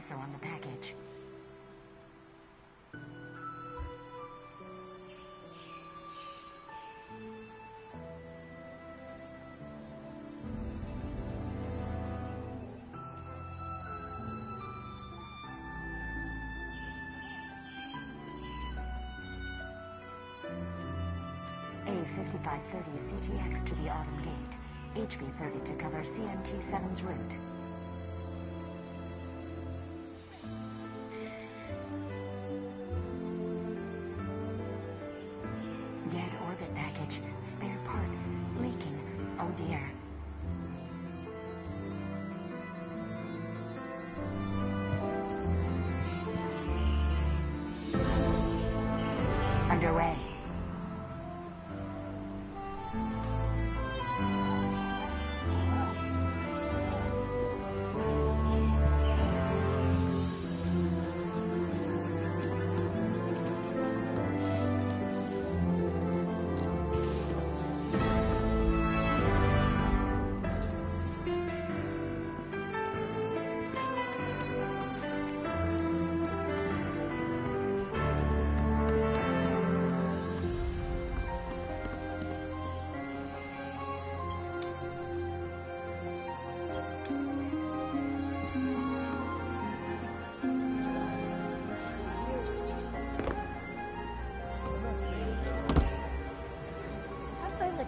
also on the package. A5530 CTX to the Autumn Gate. HB30 to cover CMT7's route. Dead orbit package. Spare parts. Leaking. Oh dear. Underway.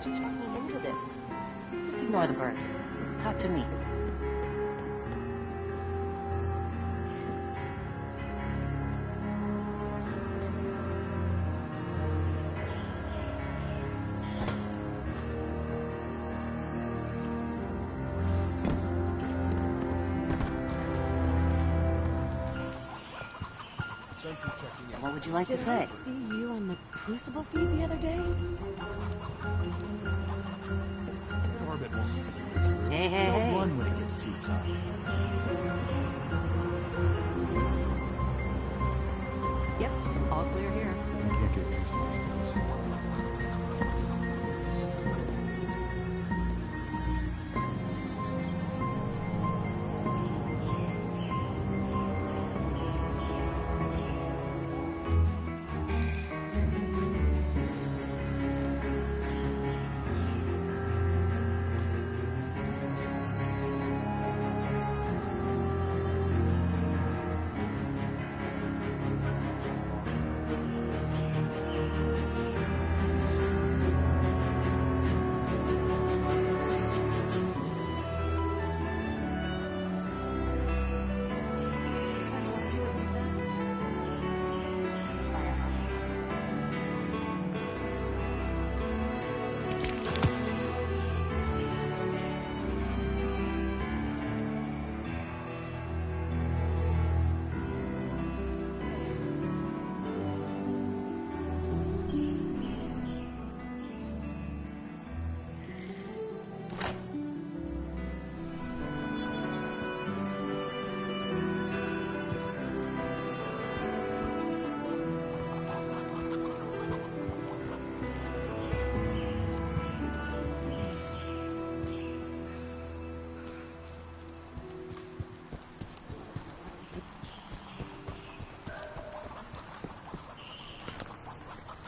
You talk me into this. Just ignore the bird. Talk to me. What would you like to say? Did I see you on the Crucible feed the other day? Orbit won't see you through. Hey. Run when it gets too tough. Yep, all clear here. Can't get these.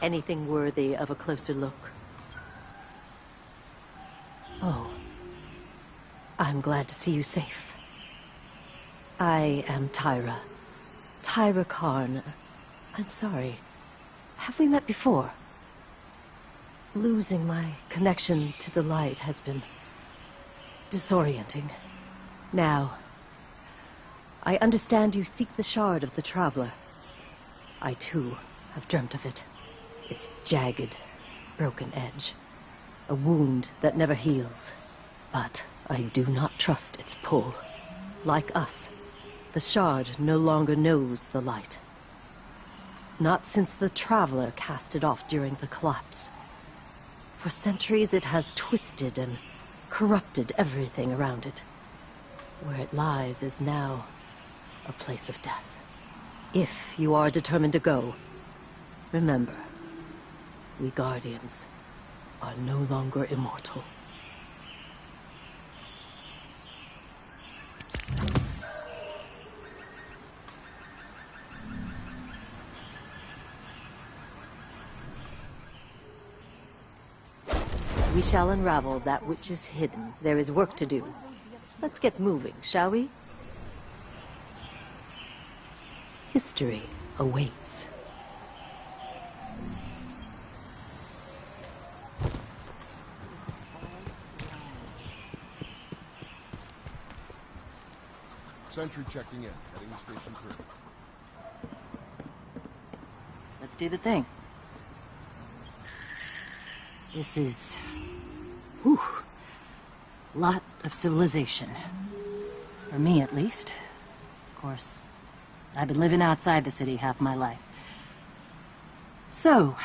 Anything worthy of a closer look? Oh. I'm glad to see you safe. I am Tyra. Tyra Karn. I'm sorry. Have we met before? Losing my connection to the light has been disorienting. Now, I understand you seek the shard of the Traveler. I too have dreamt of it. Its jagged, broken edge. A wound that never heals. But I do not trust its pull. Like us, the shard no longer knows the light. Not since the Traveler cast it off during the collapse. For centuries it has twisted and corrupted everything around it. Where it lies is now a place of death. If you are determined to go, remember, we Guardians are no longer immortal. We shall unravel that which is hidden. There is work to do. Let's get moving, shall we? History awaits. Sentry checking in, heading to Station 3. Let's do the thing. This is... whew, lot of civilization. For me, at least. Of course, I've been living outside the city half my life. So...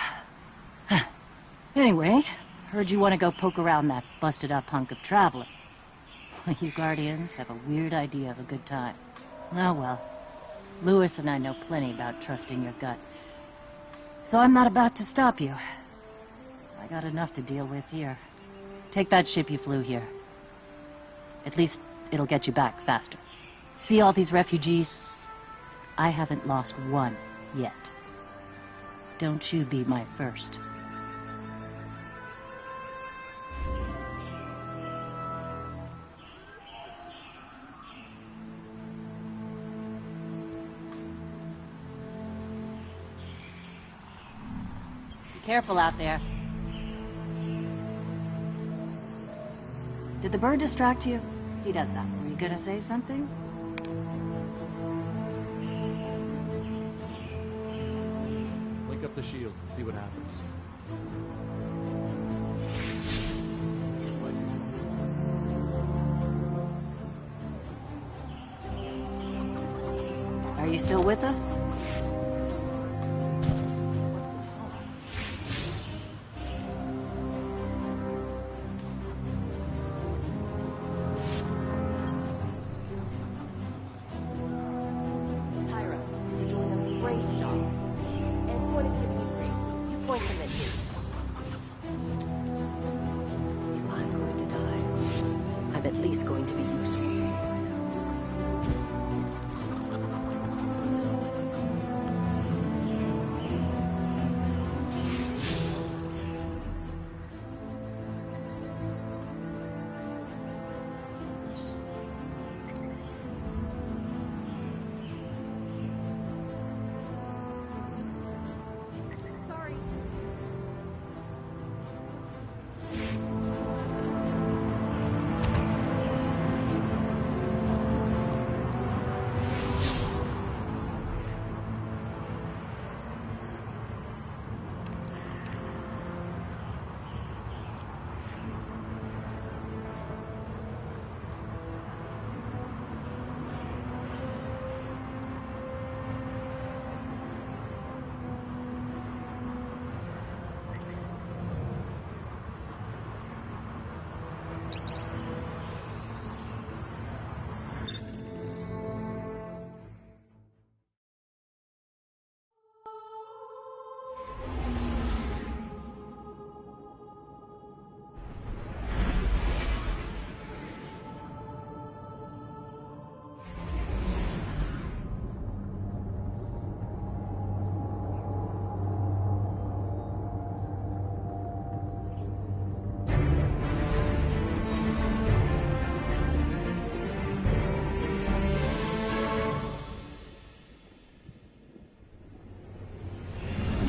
anyway, heard you want to go poke around that busted-up hunk of Traveler. You Guardians have a weird idea of a good time. Oh well. Lewis and I know plenty about trusting your gut. So I'm not about to stop you. I got enough to deal with here. Take that ship you flew here. At least it'll get you back faster. See all these refugees? I haven't lost one yet. Don't you be my first. Careful out there. Did the bird distract you? He does that. Were you gonna say something? Link up the shields and see what happens. Are you still with us?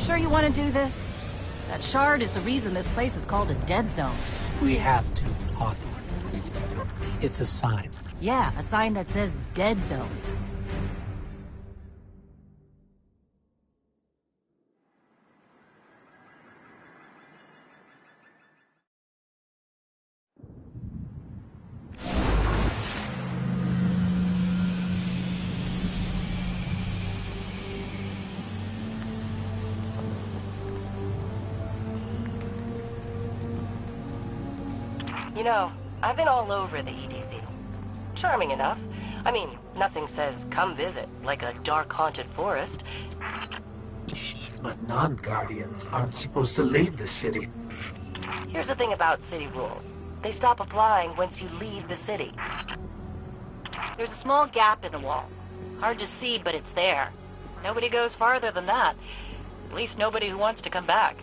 Sure you want to do this? That shard is the reason this place is called a dead zone. We have to, Hawthorne. It's a sign. Yeah, a sign that says dead zone. You know, I've been all over the EDZ. Charming enough. I mean, nothing says come visit, like a dark haunted forest. But non-Guardians aren't supposed to leave the city. Here's the thing about city rules. They stop applying once you leave the city. There's a small gap in the wall. Hard to see, but it's there. Nobody goes farther than that. At least nobody who wants to come back.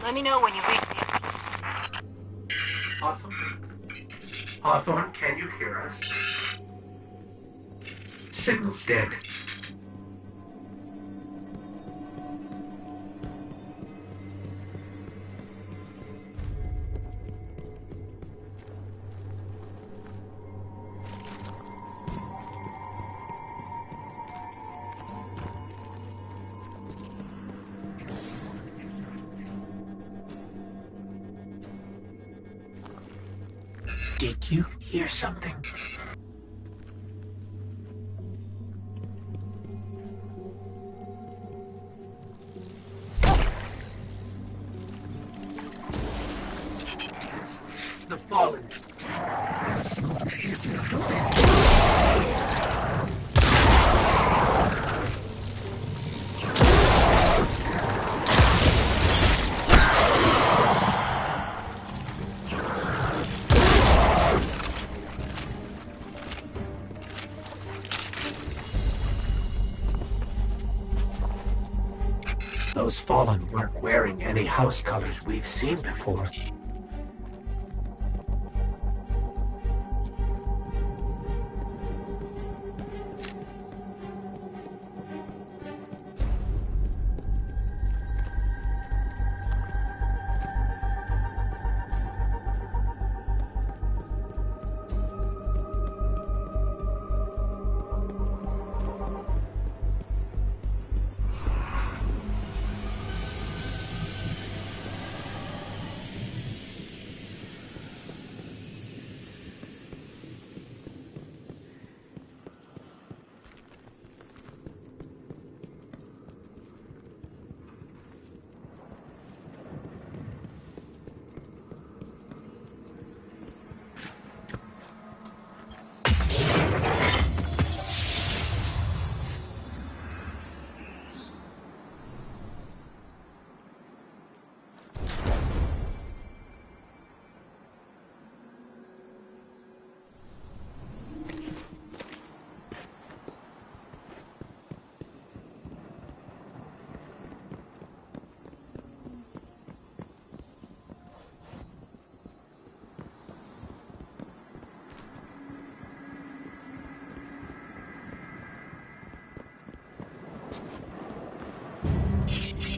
Let me know when you reach the... Hawthorne? Hawthorne, can you hear us? Signal's dead. Did you hear something? The fallen. It's not easy. Those fallen weren't wearing any house colors we've seen before.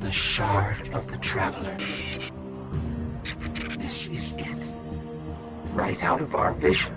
The Shard of the Traveler. This is it. Right out of our vision.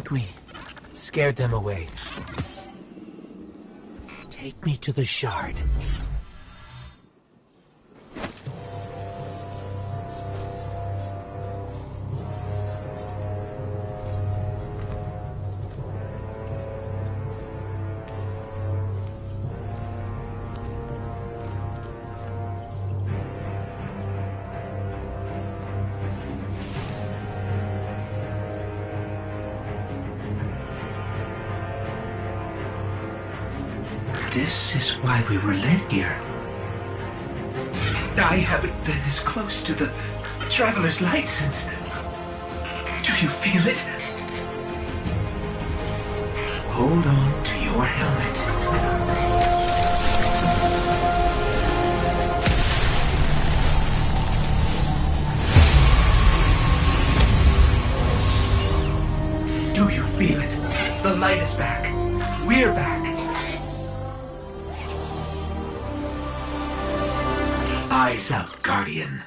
think we scared them away. Take me to the shard. This is why we were led here. I haven't been as close to the Traveler's Light since... Do you feel it? Hold on to your helmet. Do you feel it? The light is back. We're back. Eyes up, Guardian.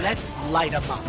Let's light 'em up.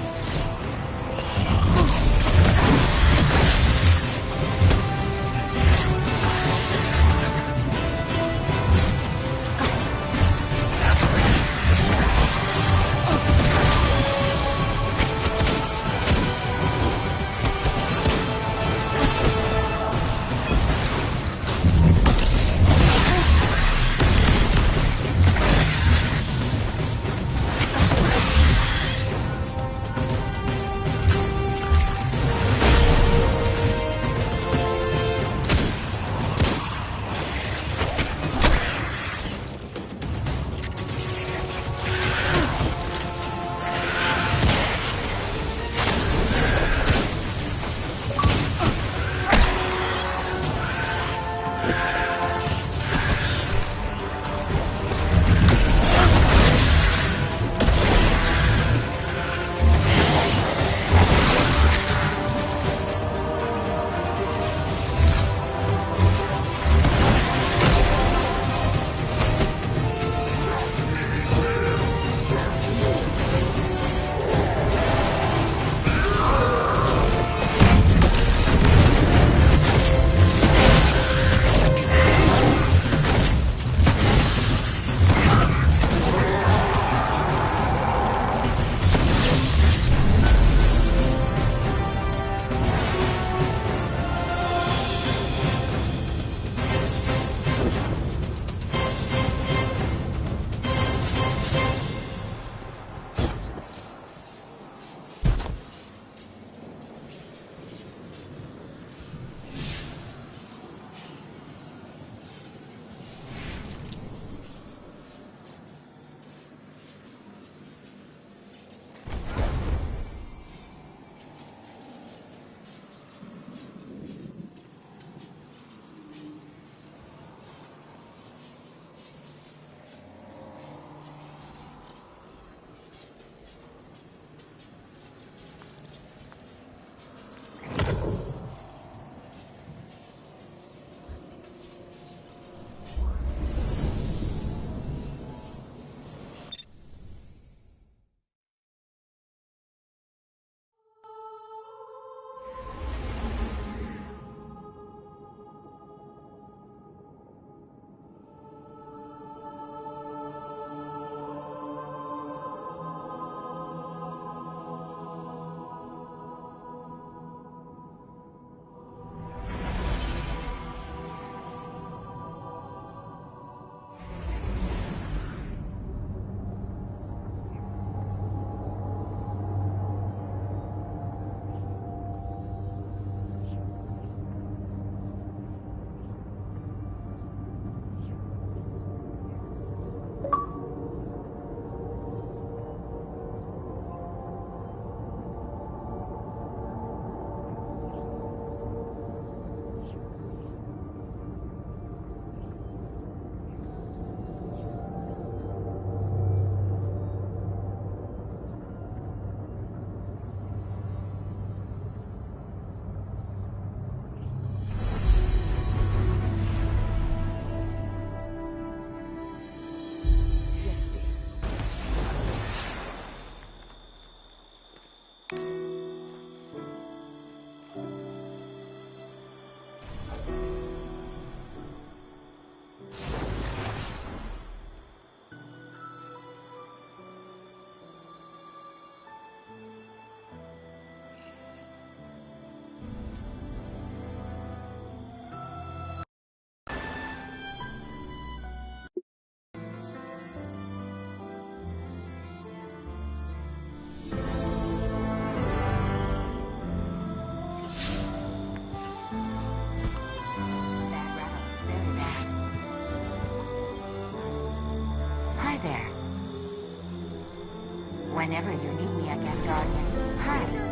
Whenever you need me again, Guardian. Hi.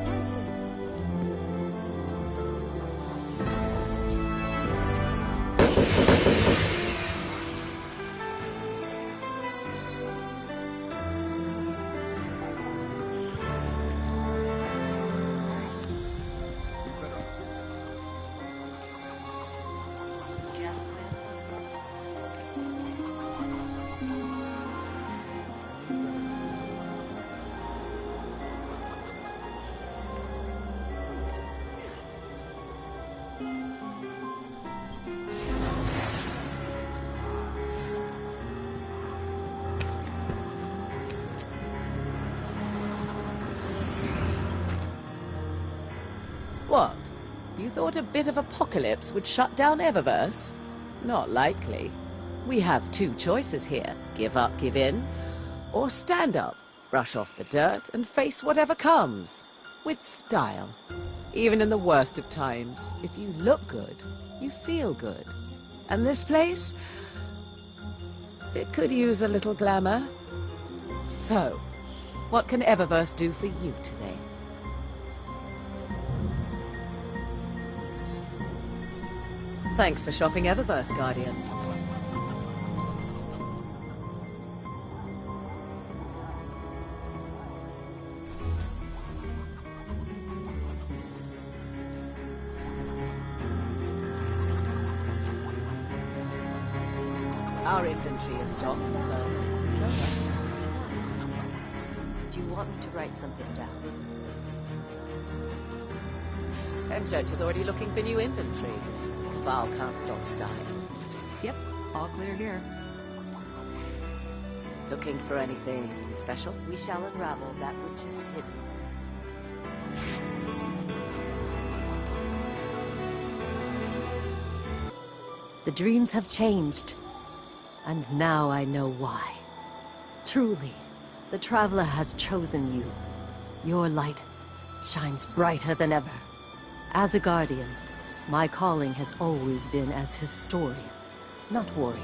What? You thought a bit of apocalypse would shut down Eververse? Not likely. We have two choices here. Give up, give in, or stand up, brush off the dirt, and face whatever comes. With style. Even in the worst of times, if you look good, you feel good. And this place? It could use a little glamour. So, what can Eververse do for you today? Thanks for shopping Eververse, Guardian. Our inventory is stocked, so... Do you want me to write something down? Fenchurch is already looking for new inventory. Cabal can't stop style. Yep, all clear here. Looking for anything special? We shall unravel that which is hidden. The dreams have changed, and now I know why. Truly, the Traveler has chosen you. Your light shines brighter than ever. As a Guardian, my calling has always been as historian, not warrior.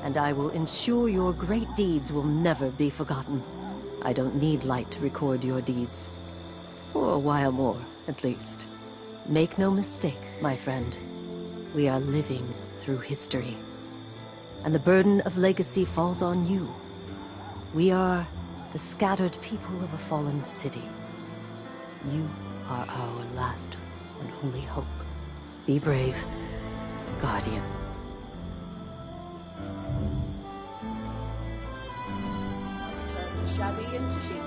And I will ensure your great deeds will never be forgotten. I don't need light to record your deeds. For a while more, at least. Make no mistake, my friend. We are living through history. And the burden of legacy falls on you. We are the scattered people of a fallen city. You are our last and only hope. Be brave, Guardian. Turn shabby into chic.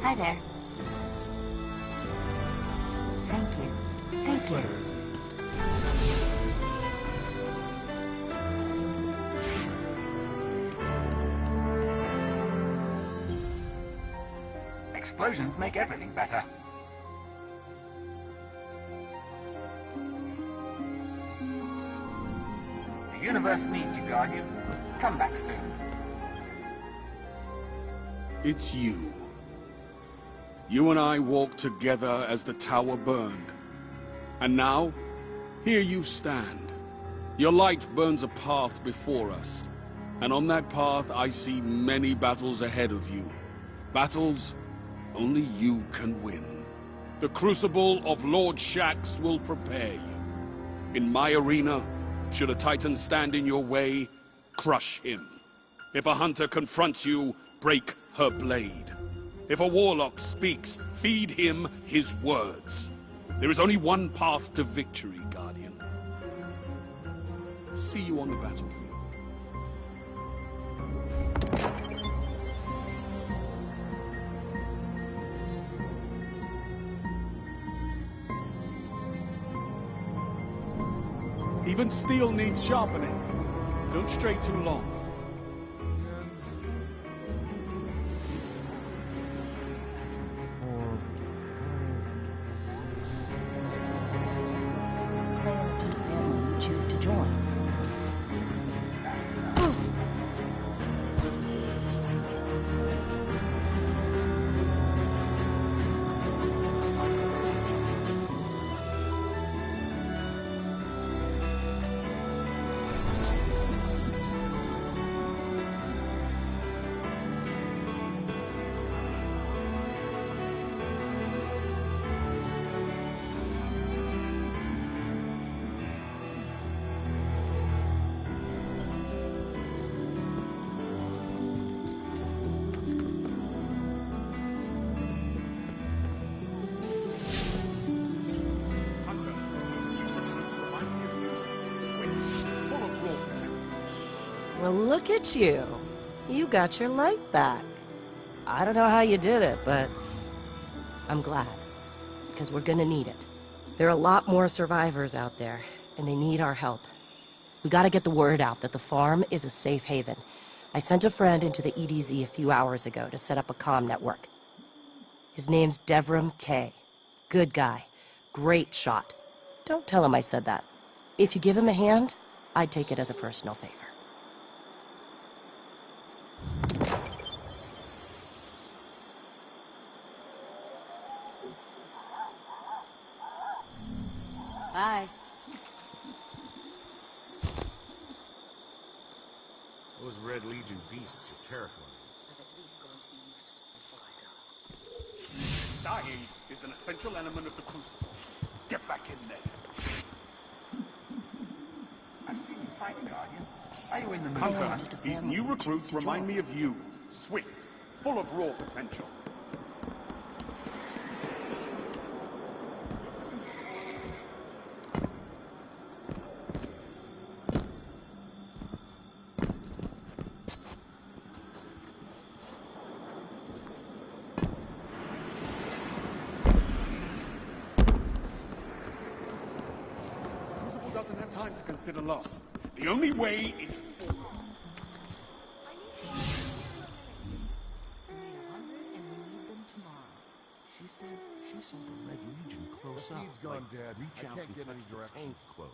Hi there. Thank you. Thank you. Explosions make everything better. The universe needs you, Guardian. Come back soon. It's you. You and I walked together as the tower burned. And now, here you stand. Your light burns a path before us. And on that path, I see many battles ahead of you. Battles only you can win. The crucible of Lord Shaxx will prepare you. In my arena, should a Titan stand in your way, crush him. If a hunter confronts you, break her blade. If a warlock speaks, feed him his words. There is only one path to victory, Guardian. See you on the battlefield. Even steel needs sharpening. Don't stray too long. Clan is just a family you choose to join. Well, look at you. You got your light back. I don't know how you did it, but I'm glad. Because we're gonna need it. There are a lot more survivors out there, and they need our help. We gotta get the word out that the farm is a safe haven. I sent a friend into the EDZ a few hours ago to set up a comm network. His name's Devram K. Good guy. Great shot. Don't tell him I said that. If you give him a hand, I'd take it as a personal favor. Bye. Those Red Legion beasts are terrifying. Dying is an essential element of the crucible. Get back in there. I've seen you fight, Guardian. Are you in the mood? Hunter, these new recruits remind me of you. Swift, full of raw potential. Doesn't have time to consider loss. The only way is forward. She says she saw the Red Legion close up. The feed's gone dead. Reach I out can't and get touch any the directions. tank close.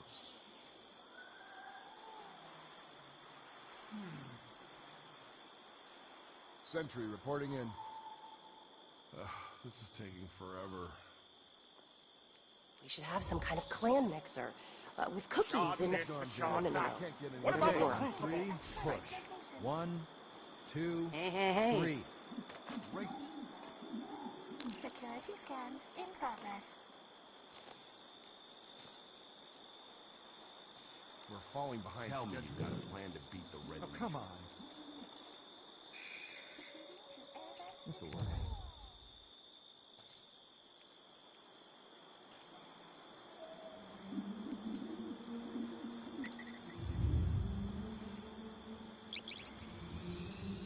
Sentry reporting in. This is taking forever. We should have some kind of clan mixer. With cookies and... No, no, no. What about the crucible? 3, push. 1, 2, Hey. 3. Great. Security scans in progress. We're falling behind Tell me schedule. you got a plan to beat the Red Legion. Come on. This'll work.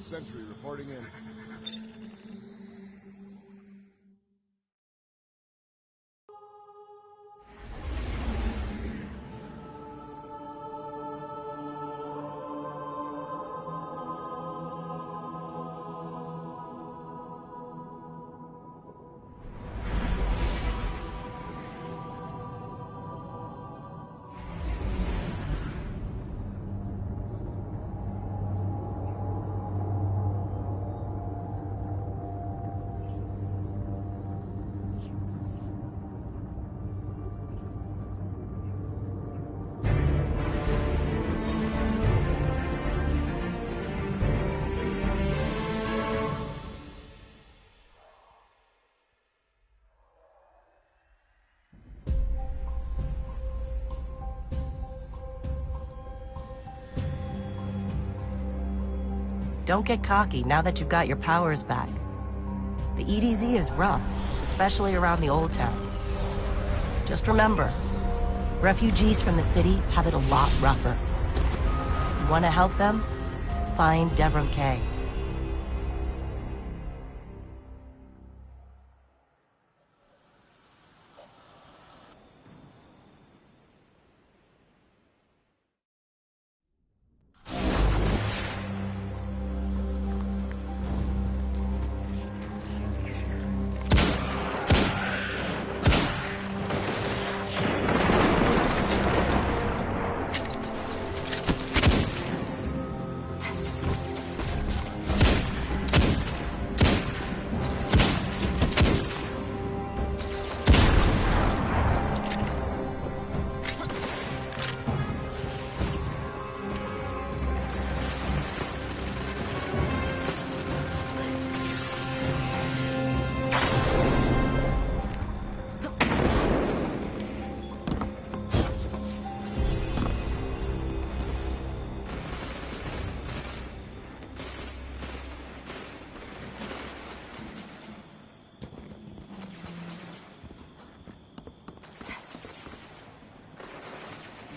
Sentry reporting in. Don't get cocky now that you've got your powers back. The EDZ is rough, especially around the Old Town. Just remember, refugees from the city have it a lot rougher. You want to help them? Find Devram K.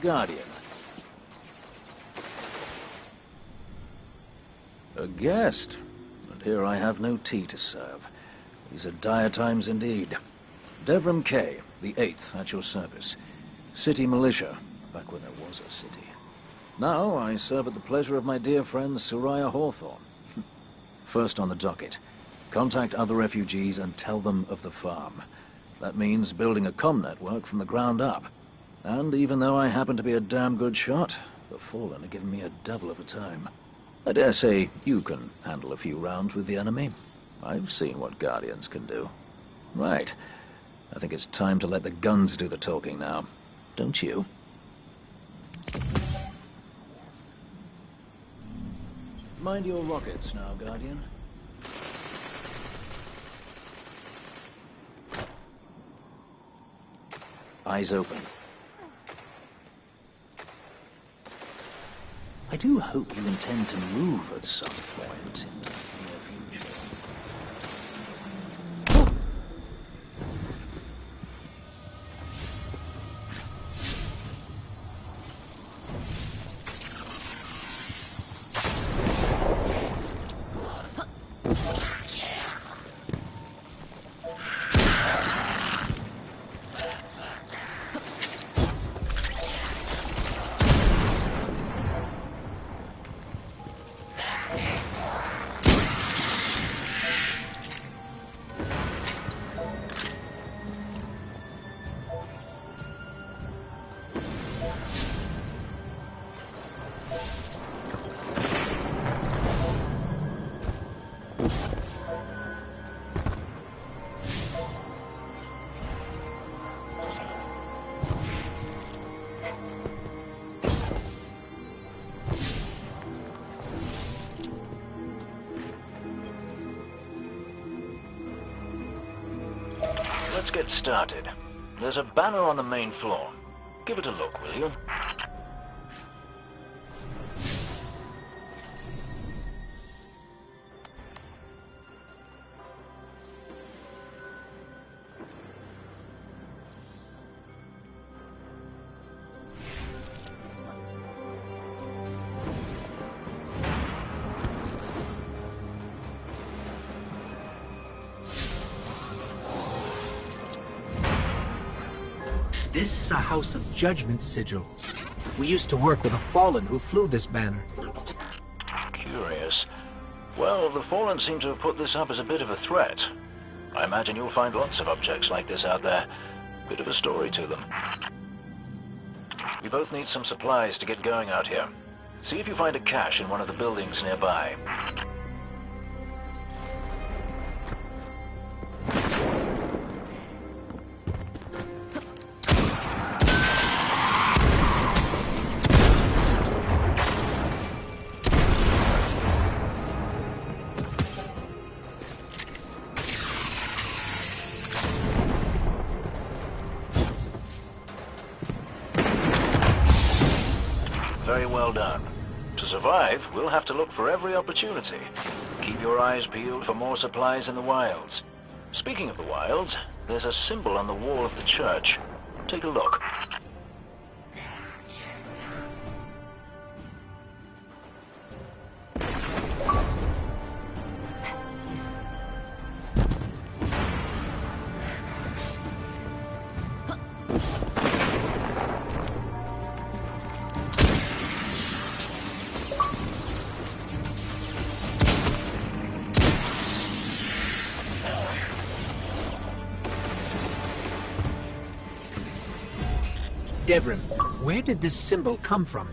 Guardian. A guest? And here I have no tea to serve. These are dire times indeed. Devrim K, the 8th, at your service. City militia, back when there was a city. Now I serve at the pleasure of my dear friend Soraya Hawthorne. First on the docket, contact other refugees and tell them of the farm. That means building a comm network from the ground up. And even though I happen to be a damn good shot, the Fallen are giving me a devil of a time. I dare say you can handle a few rounds with the enemy. I've seen what Guardians can do. Right. I think it's time to let the guns do the talking now. Don't you? Mind your rockets now, Guardian. Eyes open. I do hope you intend to move at some point in the near future. Let's get started. There's a banner on the main floor. Give it a look, will you? This is a House of Judgment sigil. We used to work with a Fallen who flew this banner. Curious. Well, the Fallen seem to have put this up as a bit of a threat. I imagine you'll find lots of objects like this out there. Bit of a story to them. We both need some supplies to get going out here. See if you find a cache in one of the buildings nearby. Very well done. To survive, we'll have to look for every opportunity. Keep your eyes peeled for more supplies in the wilds. Speaking of the wilds, there's a symbol on the wall of the church. Take a look. Devrim, where did this symbol come from?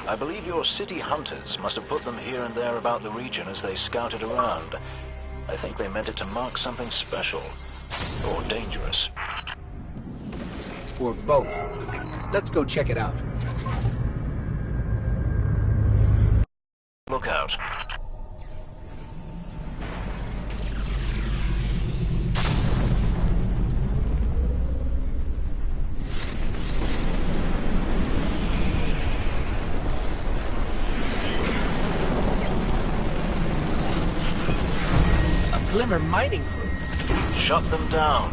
I believe your city hunters must have put them here and there about the region as they scouted around. I think they meant it to mark something special. Or dangerous. Or both. Let's go check it out. Look out. Glimmer mining crew. Shut them down.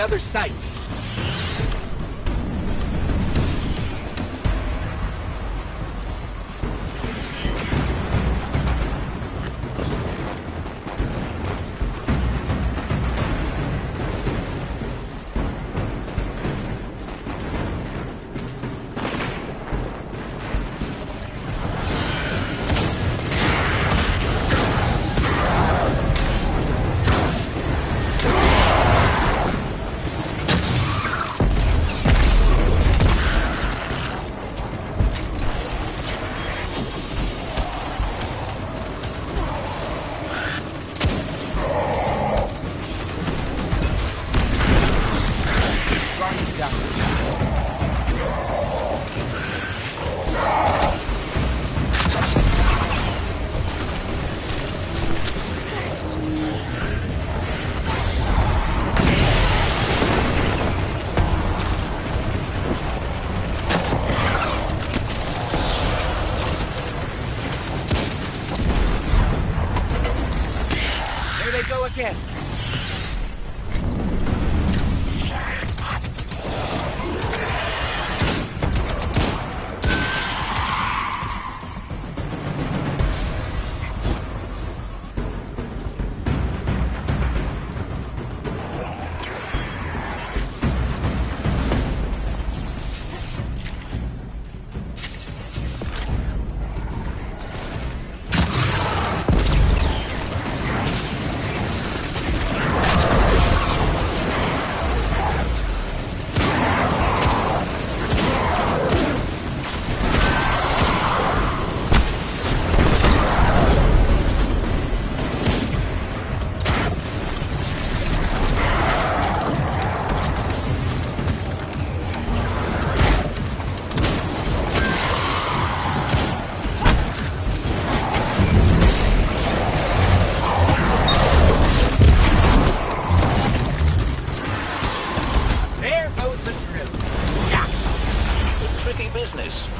another site. Again.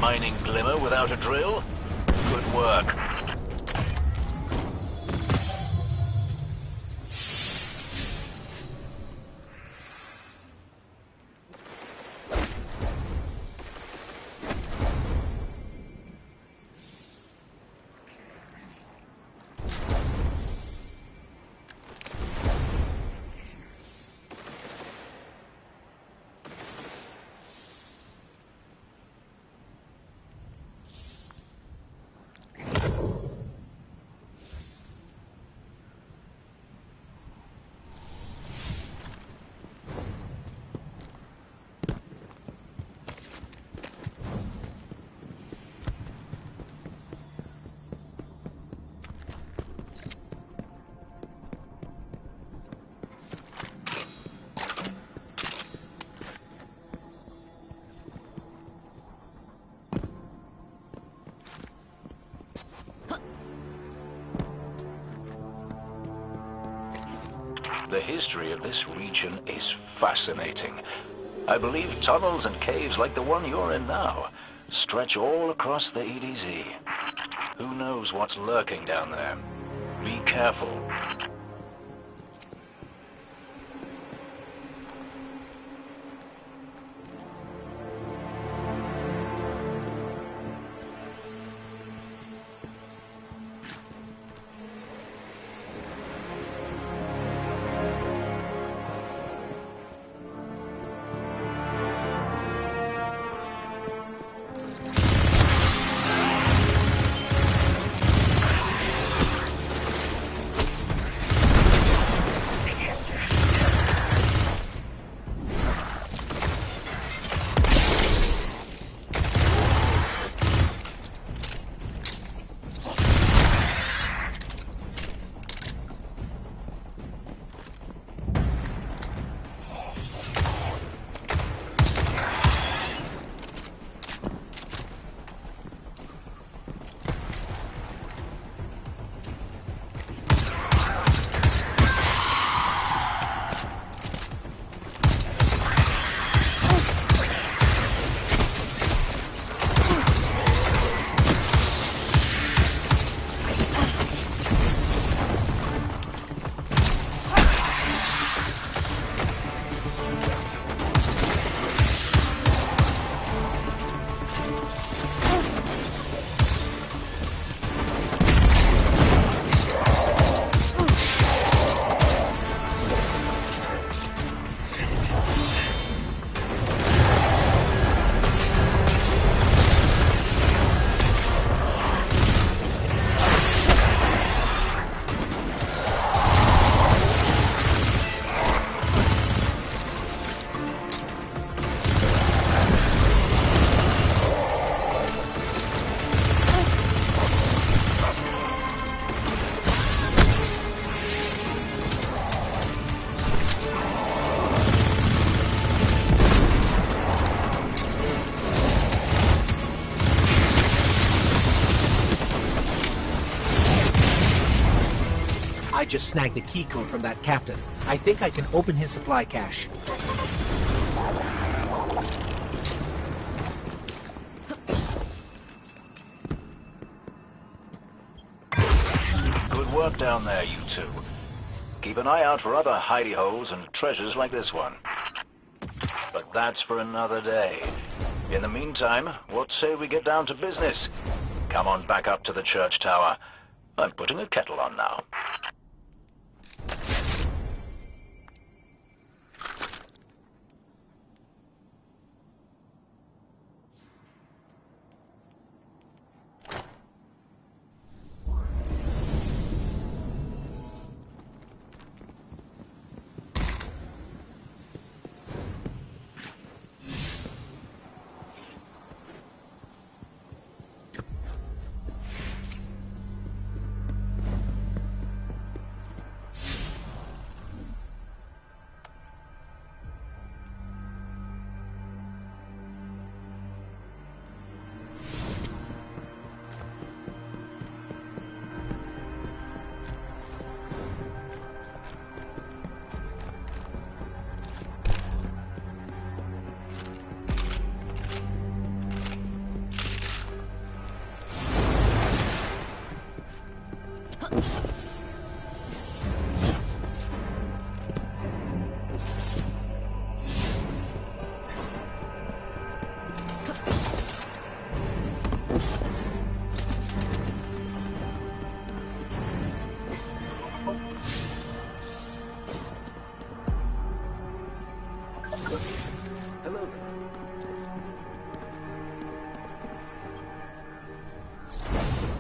Mining glimmer without a drill? Good work. The history of this region is fascinating. I believe tunnels and caves like the one you're in now stretch all across the EDZ. Who knows what's lurking down there? Be careful. just snagged a key code from that captain. I think I can open his supply cache. Good work down there, you two. Keep an eye out for other hidey holes and treasures like this one. But that's for another day. In the meantime, what say we get down to business? Come on back up to the church tower. I'm putting a kettle on now.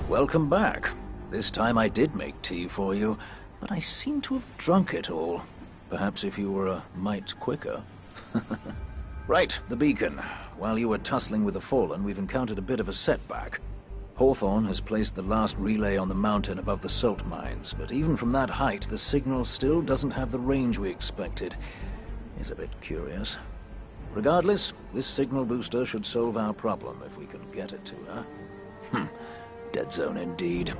Welcome back. This time I did make tea for you, but I seem to have drunk it all. Perhaps if you were a mite quicker. Right, the beacon. While you were tussling with the Fallen, we've encountered a bit of a setback. Hawthorne has placed the last relay on the mountain above the salt mines, but even from that height, the signal still doesn't have the range we expected. It's a bit curious. Regardless, this signal booster should solve our problem if we can get it to her. Dead zone indeed.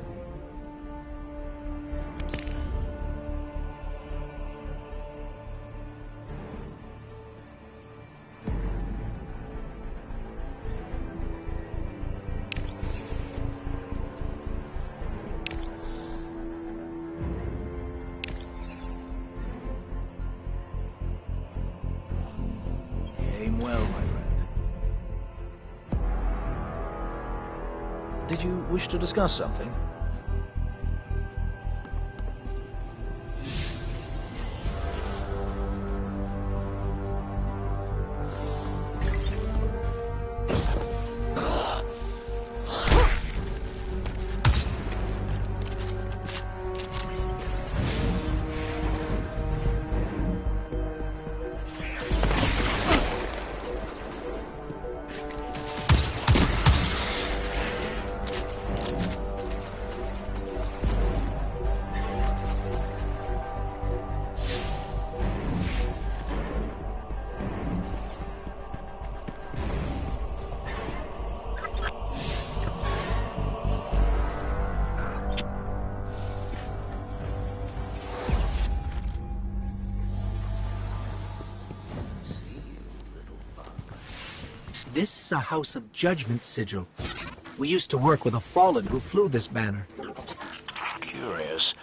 Aim well, my friend. Did you wish to discuss something? This is a House of Judgment sigil. We used to work with a Fallen who flew this banner. Curious.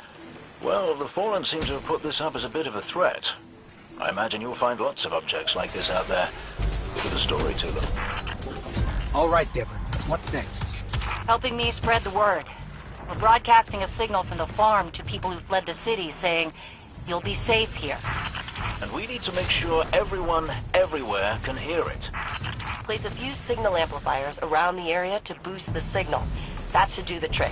Well, the Fallen seem to have put this up as a bit of a threat. I imagine you'll find lots of objects like this out there. Give a story to them. All right, Devon. What's next? Helping me spread the word. We're broadcasting a signal from the farm to people who fled the city saying, you'll be safe here. And we need to make sure everyone, everywhere, can hear it. Place a few signal amplifiers around the area to boost the signal. That should do the trick.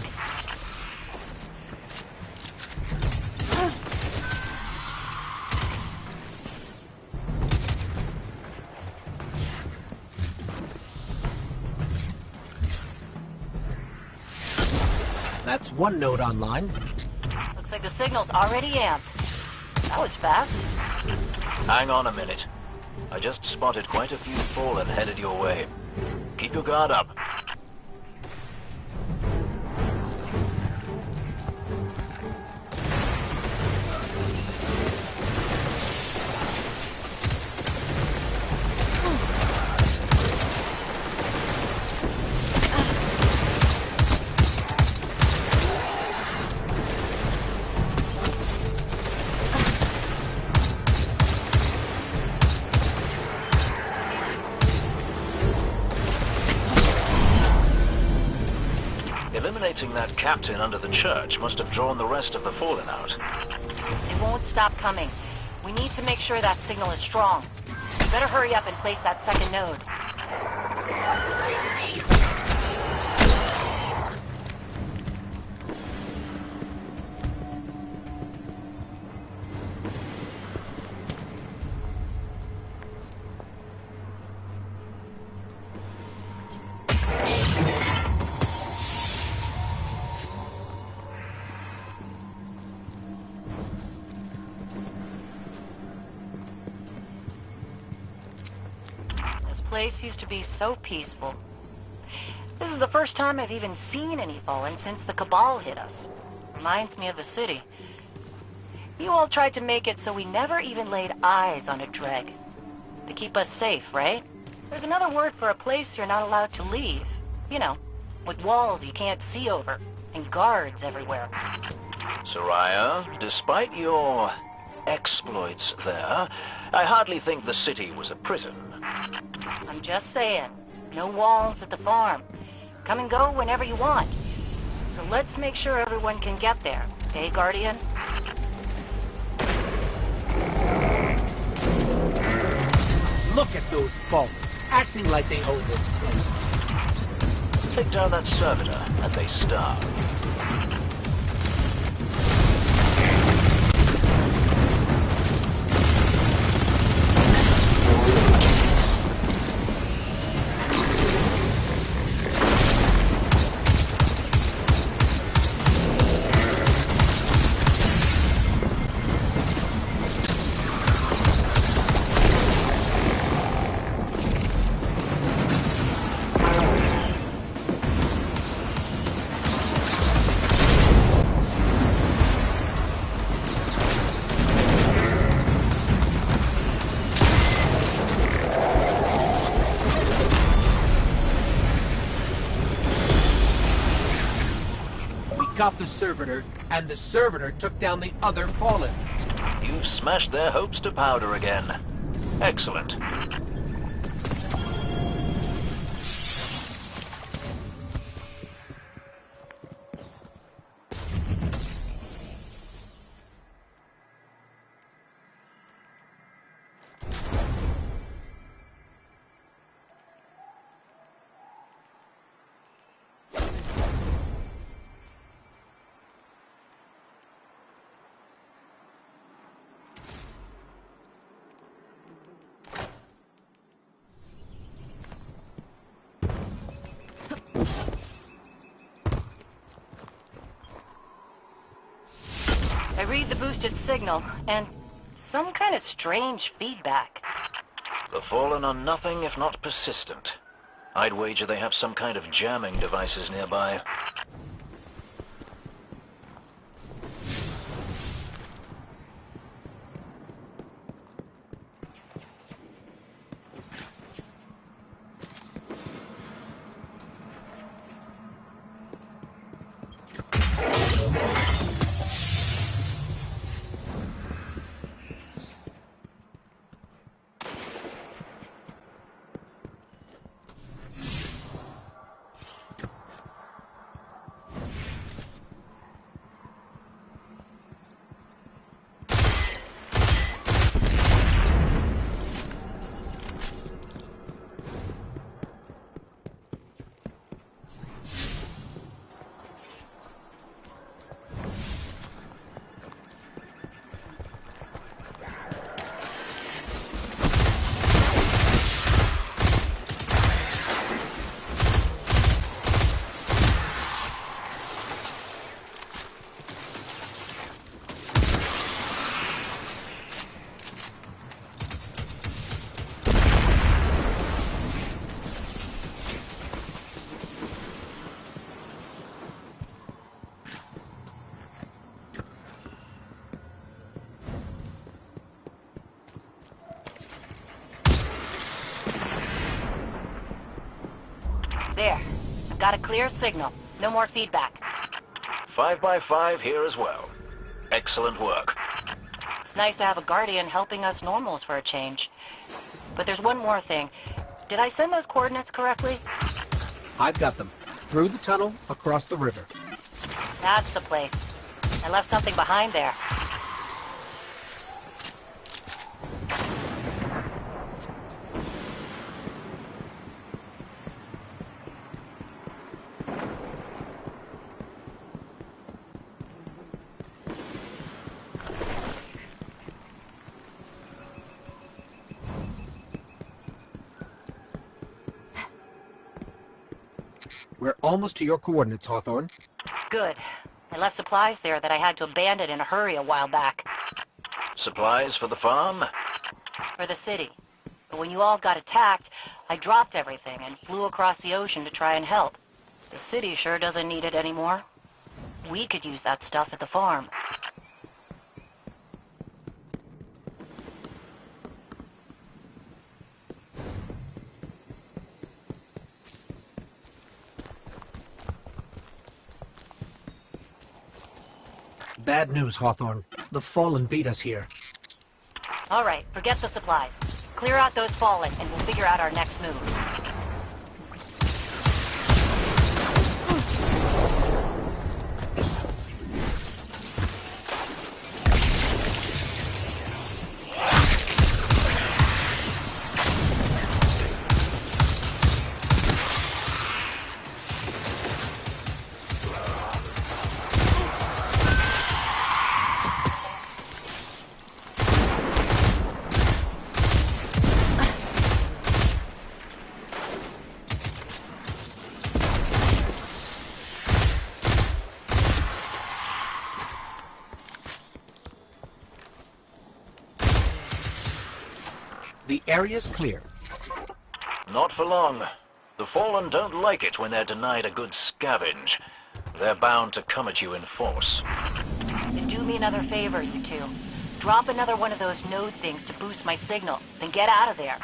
That's one node online. Looks like the signal's already amped. That was fast. Hang on a minute. I just spotted quite a few Fallen headed your way. Keep your guard up. Eliminating that captain under the church must have drawn the rest of the Fallen out. They won't stop coming. We need to make sure that signal is strong. We better hurry up and place that second node. This place used to be so peaceful. This is the first time I've even seen any Fallen since the Cabal hit us. Reminds me of the city. You all tried to make it so we never even laid eyes on a Dreg. To keep us safe, right? There's another word for a place you're not allowed to leave. You know, with walls you can't see over, and guards everywhere. Soraya, despite your exploits there, I hardly think the city was a prison. I'm just saying, no walls at the farm. Come and go whenever you want. So let's make sure everyone can get there, okay, Guardian? Look at those Fallen, acting like they own this place. Take down that servitor, and they starve. Got the servitor, and the servitor took down the other Fallen. You've smashed their hopes to powder again. Excellent. I read the boosted signal, and some kind of strange feedback. The Fallen are nothing if not persistent. I'd wager they have some kind of jamming devices nearby. There. I've got a clear signal. No more feedback. 5 by 5 here as well. Excellent work. It's nice to have a Guardian helping us normals for a change. But there's one more thing. Did I send those coordinates correctly? I've got them. Through the tunnel, across the river. That's the place. I left something behind there. We're almost to your coordinates, Hawthorne. Good. I left supplies there that I had to abandon in a hurry a while back. Supplies for the farm? For the city. But when you all got attacked, I dropped everything and flew across the ocean to try and help. The city sure doesn't need it anymore. We could use that stuff at the farm. Bad news, Hawthorne. The Fallen beat us here. All right, forget the supplies. Clear out those Fallen, and we'll figure out our next move. The area's clear. Not for long. The Fallen don't like it when they're denied a good scavenge. They're bound to come at you in force. Then do me another favor, you two. Drop another one of those node things to boost my signal, then get out of there.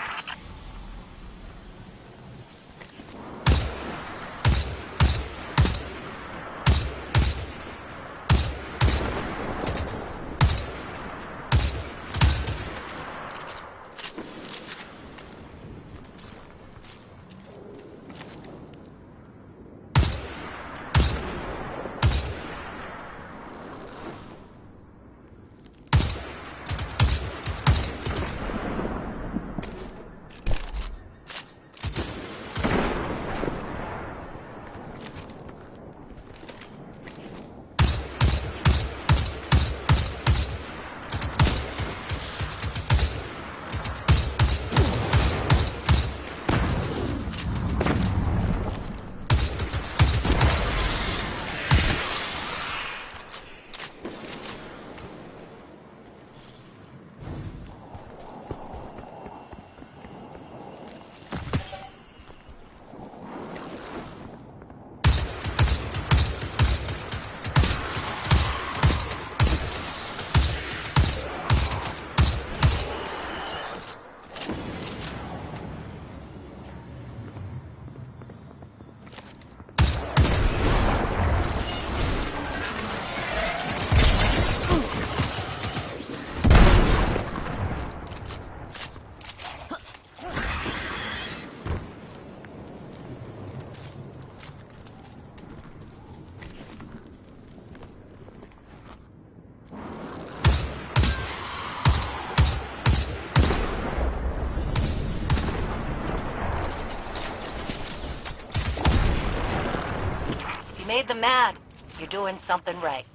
Made them mad. You're doing something right.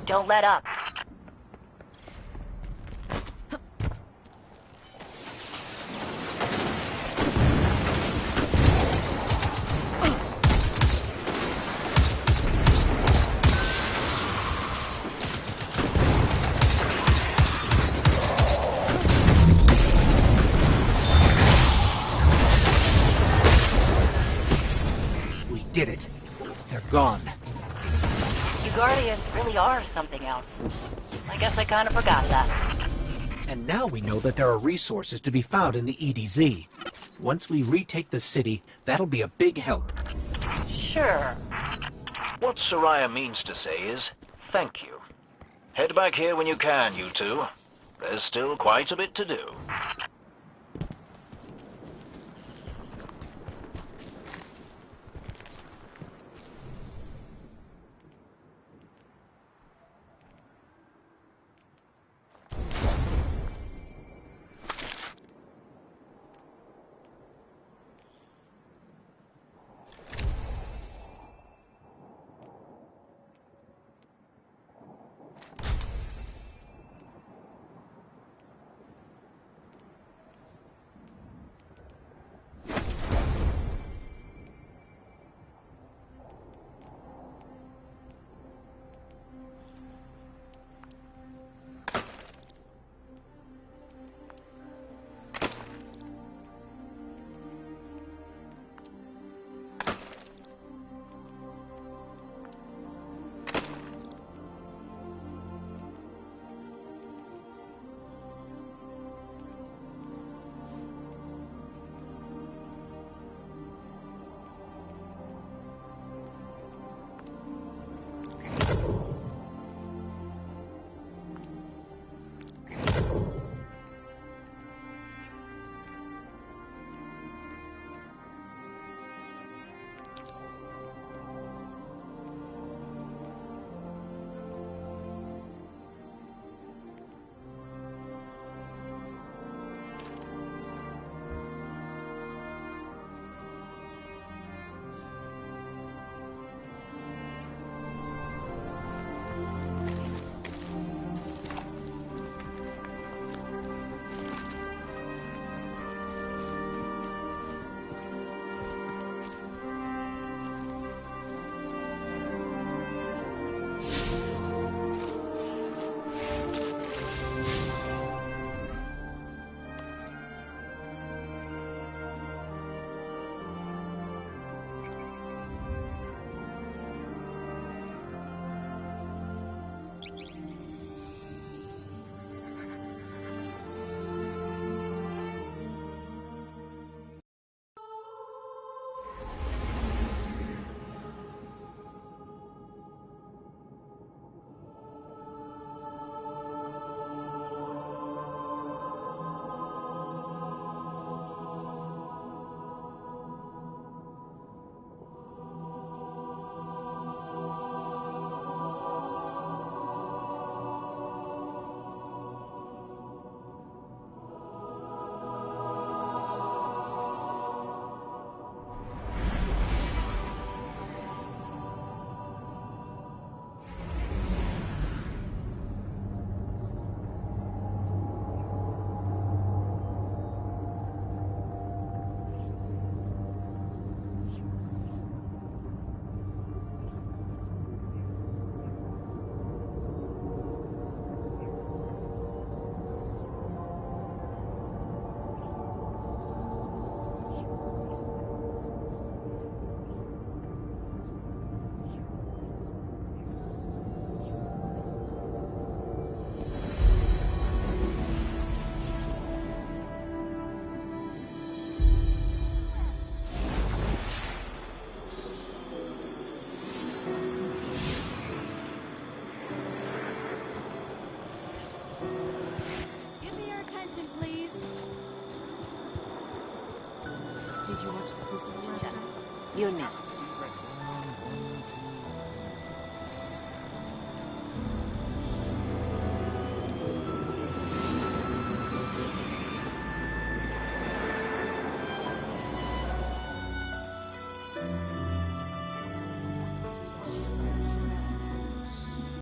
Don't let up. We did it. They're gone. You Guardians really are something else. I guess I kind of forgot that. And now we know that there are resources to be found in the EDZ. Once we retake the city, that'll be a big help. Sure. What Soraya means to say is, thank you. Head back here when you can, you two. There's still quite a bit to do. Did you watch the Crucible last night? You and me.